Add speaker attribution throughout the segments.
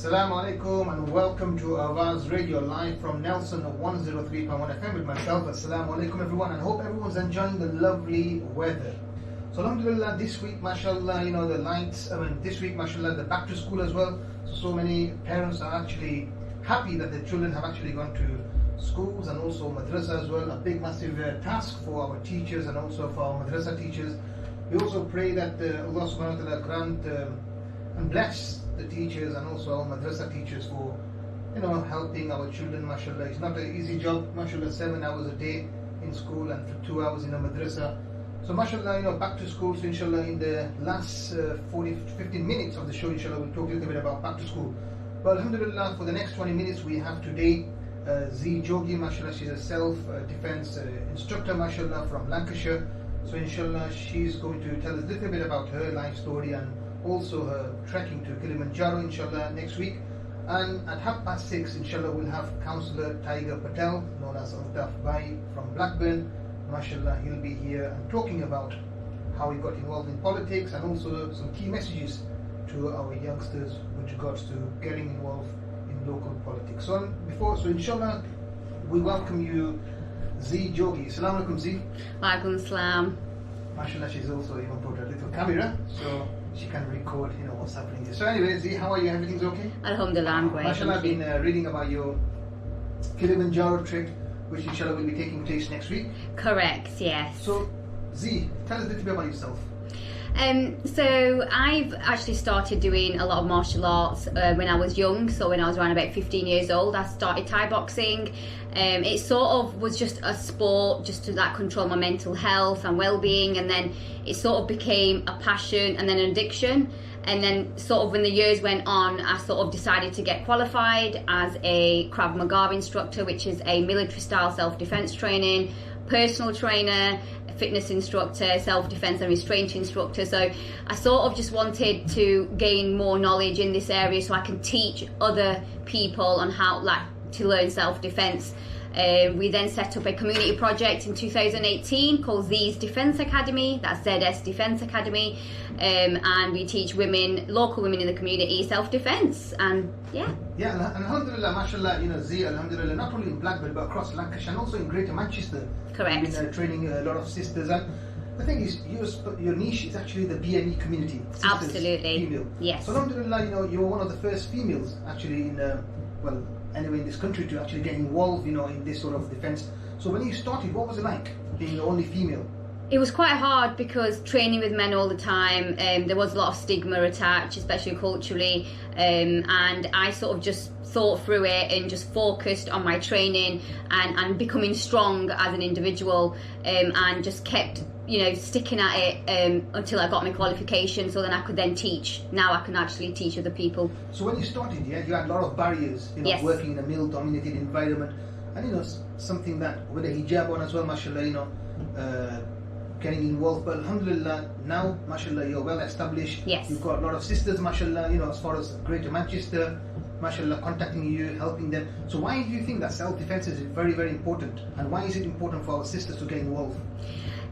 Speaker 1: Assalamu alaikum and welcome to Awaaz Radio live from Nelson 103.1 FM with myself. Assalamu alaikum everyone, and hope everyone's enjoying the lovely weather. So alhamdulillah, this week mashallah, the lights, this week mashallah, the back to school as well. So many parents are actually happy that their children have actually gone to schools and also madrasa as well. A big massive task for our teachers and also for our madrasa teachers. We also pray that Allah subhanahu wa ta'ala grant and bless the teachers and also our madrasa teachers for helping our children, mashallah. It's not an easy job, mashallah, 7 hours a day in school and for 2 hours in a madrasa. So mashallah, back to school. So inshallah, in the last 15 minutes of the show, inshallah, we'll talk a little bit about back to school. But alhamdulillah, for the next 20 minutes we have today Z Jogi, mashallah. She's a self-defense instructor, mashallah, from Lancashire. So inshallah, she's going to tell us a little bit about her life story and also her trekking to Kilimanjaro, inshallah, next week. And at 6:30, inshallah, we'll have Councillor Tiger Patel, known as Altaf Bhai from Blackburn. Mashallah, he'll be here and talking about how he got involved in politics and also some key messages to our youngsters with regards to getting involved in local politics. So inshallah, we welcome you, Z Jogi. Assalamu alaikum, Z.
Speaker 2: Walaikum assalam.
Speaker 1: Mashallah, she's also even brought a little camera, so she can record, what's happening here. So anyway, Z, how are you? Everything's okay?
Speaker 2: Alhamdulillah, I'm great.
Speaker 1: Mashallah, I've been reading about your Kilimanjaro trip, which inshallah will be taking place next week.
Speaker 2: Correct, yes.
Speaker 1: So, Z, tell us a little bit about yourself.
Speaker 2: So I've actually started doing a lot of martial arts when I was young. So when I was around about 15 years old, I started Thai boxing. It sort of was just a sport just to control my mental health and well-being, and then it sort of became a passion and then an addiction. And then sort of when the years went on, I sort of decided to get qualified as a Krav Maga instructor, which is a military style self-defense training, personal trainer, fitness instructor, self-defense and restraint instructor. So I sort of just wanted to gain more knowledge in this area so I can teach other people on how to learn self-defense. We then set up a community project in 2018 called Z's Defence Academy, that's ZS Defence Academy, and we teach local women in the community self-defence, and yeah,
Speaker 1: and alhamdulillah, mashallah, Z, alhamdulillah, not only in Blackburn but across Lancashire and also in Greater Manchester.
Speaker 2: Correct.
Speaker 1: You've been training a lot of sisters, and the thing is, your niche is actually the BME community. Sisters,
Speaker 2: absolutely.
Speaker 1: Female.
Speaker 2: Yes.
Speaker 1: So alhamdulillah, you're one of the first females actually in this country to actually get involved, in this sort of defence. So when you started, what was it like being the only female?
Speaker 2: It was quite hard because training with men all the time, there was a lot of stigma attached, especially culturally, and I sort of just thought through it and just focused on my training and becoming strong as an individual, and just kept sticking at it until I got my qualification, so then I could then teach. Now I can actually teach other people.
Speaker 1: So when you started, you had a lot of barriers,
Speaker 2: yes,
Speaker 1: working in a male-dominated environment, and something that with a hijab on as well, mashallah, getting involved. But alhamdulillah, now mashallah, you're well established.
Speaker 2: Yes.
Speaker 1: You've got a lot of sisters, mashallah, as far as Greater Manchester, mashallah, contacting you, helping them. So why do you think that self-defense is very, very important, and why is it important for our sisters to get involved?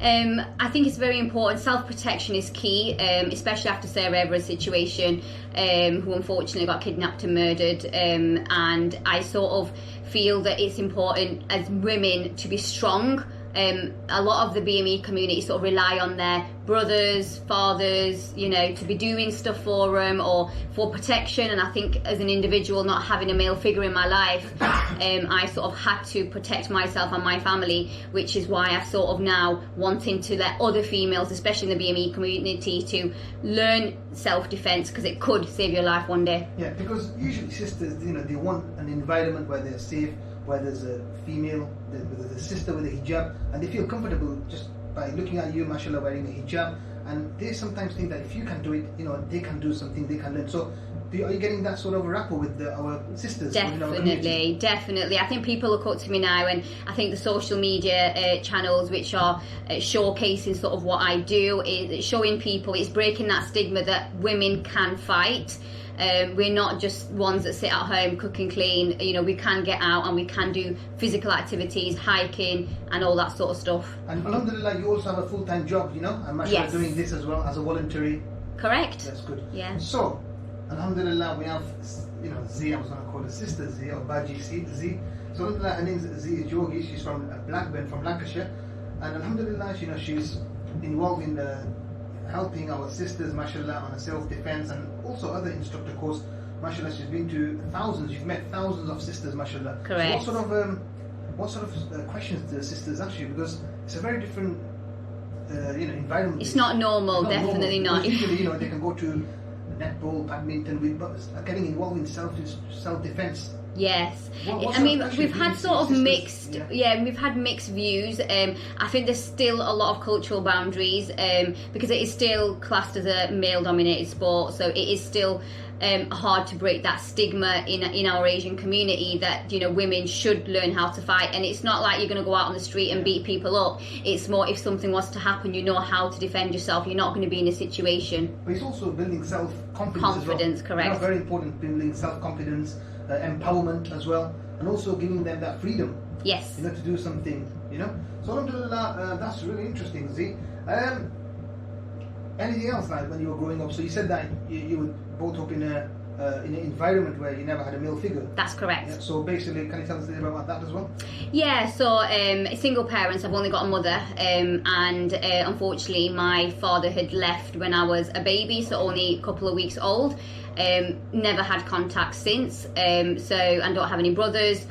Speaker 2: I think it's very important. Self-protection is key, especially after Sarah Everard's situation, who unfortunately got kidnapped and murdered, and I sort of feel that it's important as women to be strong. A lot of the BME community sort of rely on their brothers, fathers, to be doing stuff for them or for protection. And I think as an individual, not having a male figure in my life, I sort of had to protect myself and my family, which is why I sort of now wanting to let other females, especially in the BME community, to learn self-defense, because it could save your life one day.
Speaker 1: Yeah, because usually sisters, they want an environment where they're safe, where there's a female, there's a sister with a hijab, and they feel comfortable just by looking at you, mashallah, wearing a hijab. And they sometimes think that if you can do it, they can do something, they can learn. So are you getting that sort of rapport with our sisters?
Speaker 2: Definitely. I think people look up to me now, and I think the social media channels which are showcasing sort of what I do, is showing people, it's breaking that stigma that women can fight. We're not just ones that sit at home, cook and clean. We can get out and we can do physical activities, hiking and all that sort of stuff.
Speaker 1: And alhamdulillah, you also have a full-time job, and mashallah,
Speaker 2: yes,
Speaker 1: doing this as well as a voluntary.
Speaker 2: Correct.
Speaker 1: That's good.
Speaker 2: Yeah.
Speaker 1: So, Alhamdulillah, we have, Z, I was going to call her sister Z, or Baji Z. So alhamdulillah, her name is Z Jogi. She's from Blackburn, from Lancashire. And alhamdulillah, she's involved in helping our sisters, mashallah, on a self-defense and also other instructor course. Mashallah, she's been to thousands. You've met thousands of sisters, mashallah.
Speaker 2: Correct.
Speaker 1: So what sort of questions do the sisters ask you? Because it's a very different, environment.
Speaker 2: It's not normal, definitely not.
Speaker 1: Usually, they can go to netball, badminton, but getting involved in self-defense.
Speaker 2: Yes,
Speaker 1: What
Speaker 2: I mean,
Speaker 1: sort of
Speaker 2: we've had sort of
Speaker 1: sisters?
Speaker 2: mixed, we've had mixed views. I think there's still a lot of cultural boundaries because it is still classed as a male-dominated sport, so it is still hard to break that stigma in our Asian community that women should learn how to fight. And it's not like you're going to go out on the street and beat people up. It's more, if something was to happen, you know how to defend yourself. You're not going to be in a situation.
Speaker 1: But it's also building self-confidence as well.
Speaker 2: Correct.
Speaker 1: Very important, building self-confidence, empowerment as well, and also giving them that freedom.
Speaker 2: Yes.
Speaker 1: To do something. So alhamdulillah, that's really interesting. See, anything else like when you were growing up? So you said that you were brought up in an environment where you never had a male figure.
Speaker 2: That's correct.
Speaker 1: Yeah, so basically, can you tell us a little bit about that as well?
Speaker 2: Yeah, so single parents, I've only got a mother, and unfortunately my father had left when I was a baby, so only a couple of weeks old. Never had contact since, so I don't have any brothers,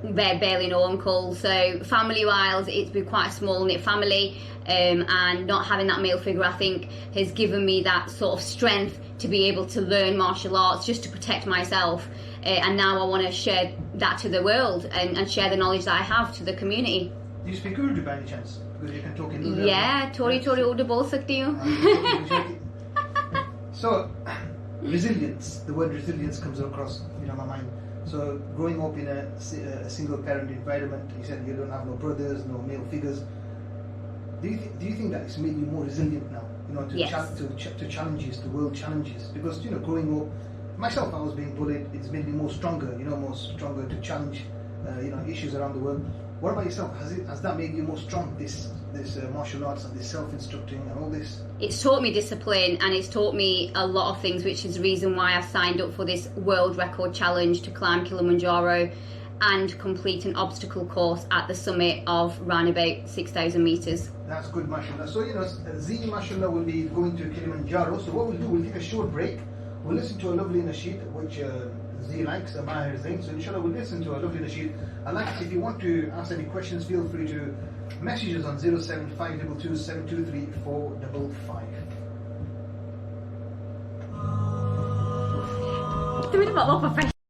Speaker 2: barely no uncles, so family-wise it's been quite a small-knit family, and not having that male figure, I think, has given me that sort of strength to be able to learn martial arts just to protect myself, and now I want to share that to the world and share the knowledge that I have to the community.
Speaker 1: Do you speak Urdu by any chance? Because you can talk in Urdu.
Speaker 2: Yeah, थोड़ी Urdu बोल सकती हूँ.
Speaker 1: So, resilience. The word resilience comes across my mind. So, growing up in a single-parent environment, you said you don't have no brothers, no male figures. Do you think that it's made you more resilient now? To
Speaker 2: Yes.
Speaker 1: to challenges, to world challenges. Because growing up, myself, I was being bullied. It's made me more stronger. More stronger to challenge, issues around the world. What about yourself? Has that made you more strong? This martial arts and this self-instructing and all this.
Speaker 2: It's taught me discipline, and it's taught me a lot of things, which is the reason why I've signed up for this world record challenge to climb Kilimanjaro and complete an obstacle course at the summit of around about 6,000 meters.
Speaker 1: That's good, mashallah. So Z, mashallah, will be going to Kilimanjaro. So what we'll do, we'll take a short break. We'll listen to a lovely nasheed, which Z likes, Mahir Zain. So inshallah, we'll listen to a lovely nasheed. And like, if you want to ask any questions, feel free to message us on 07522 723 455.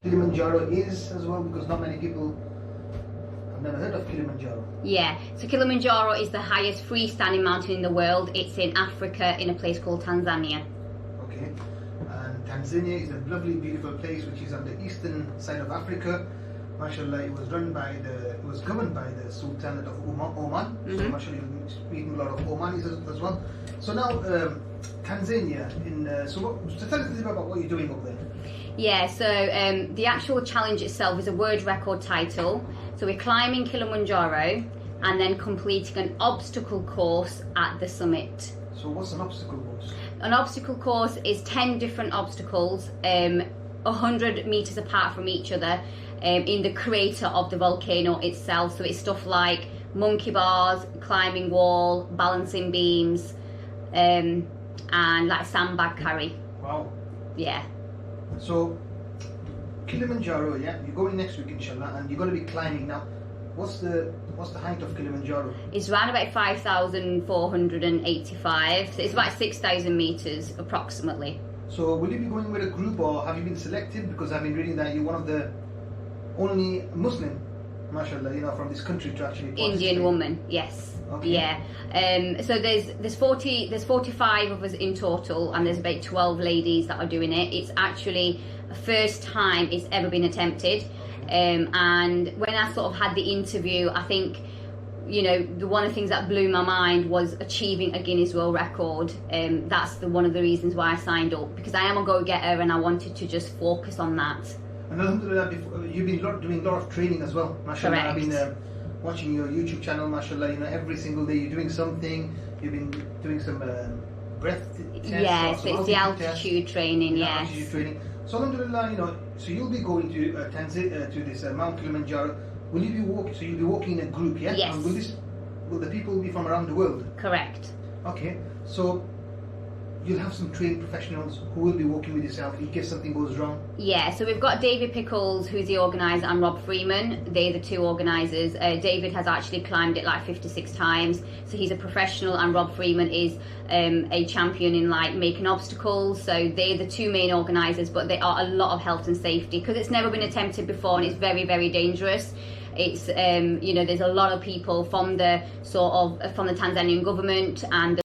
Speaker 1: Kilimanjaro is as well, because not many people have never heard of Kilimanjaro.
Speaker 2: Yeah, so Kilimanjaro is the highest freestanding mountain in the world. It's in Africa, in a place called Tanzania.
Speaker 1: Okay, and Tanzania is a lovely, beautiful place which is on the eastern side of Africa. Mashallah, it was governed by the Sultanate of Oman. So mashallah, you're speaking a lot of Omanis as well. So now Tanzania. So tell us a little about what you're doing over there.
Speaker 2: Yeah, so the actual challenge itself is a world record title. So we're climbing Kilimanjaro and then completing an obstacle course at the summit.
Speaker 1: So what's an obstacle course?
Speaker 2: An obstacle course is 10 different obstacles, 100 meters apart from each other, in the crater of the volcano itself. So it's stuff like monkey bars, climbing wall, balancing beams, and like sandbag carry.
Speaker 1: Wow.
Speaker 2: Yeah.
Speaker 1: So Kilimanjaro, yeah, you're going next week inshallah, and you're going to be climbing now. What's the height of Kilimanjaro?
Speaker 2: It's around about 5,485. So it's about 6,000 meters approximately.
Speaker 1: So will you be going with a group, or have you been selected? Because I've been reading that you're one of the only Muslim, mashallah, from this country to actually participate.
Speaker 2: Indian woman, yes.
Speaker 1: Okay.
Speaker 2: Yeah. So there's 45 of us in total, and there's about 12 ladies that are doing it. It's actually the first time it's ever been attempted. And when I sort of had the interview, I think, one of the things that blew my mind was achieving a Guinness World Record. That's one of the reasons why I signed up, because I am a go-getter and I wanted to just focus on that.
Speaker 1: And alhamdulillah, you've been doing a lot of training as well, mashallah.
Speaker 2: Correct.
Speaker 1: I've been watching your YouTube channel, mashallah. Every single day you're doing something. You've been doing some breath test?
Speaker 2: Yes,
Speaker 1: or
Speaker 2: it's the
Speaker 1: altitude
Speaker 2: altitude
Speaker 1: test?
Speaker 2: training. Yes.
Speaker 1: Altitude training. So alhamdulillah, so you'll be going to to this Mount Kilimanjaro. Will you be walking? So you'll be walking in a group, yeah?
Speaker 2: Yes.
Speaker 1: And will the people be from around the world?
Speaker 2: Correct.
Speaker 1: Okay. So you'll have some trained professionals who will be walking with yourself in case something goes wrong.
Speaker 2: Yeah, so we've got David Pickles, who's the organiser, and Rob Freeman. They're the two organisers. David has actually climbed it like 56 times, so he's a professional, and Rob Freeman is a champion in like making obstacles. So they're the two main organisers, but they are a lot of health and safety because it's never been attempted before and it's very, very dangerous. It's there's a lot of people from the Tanzanian government and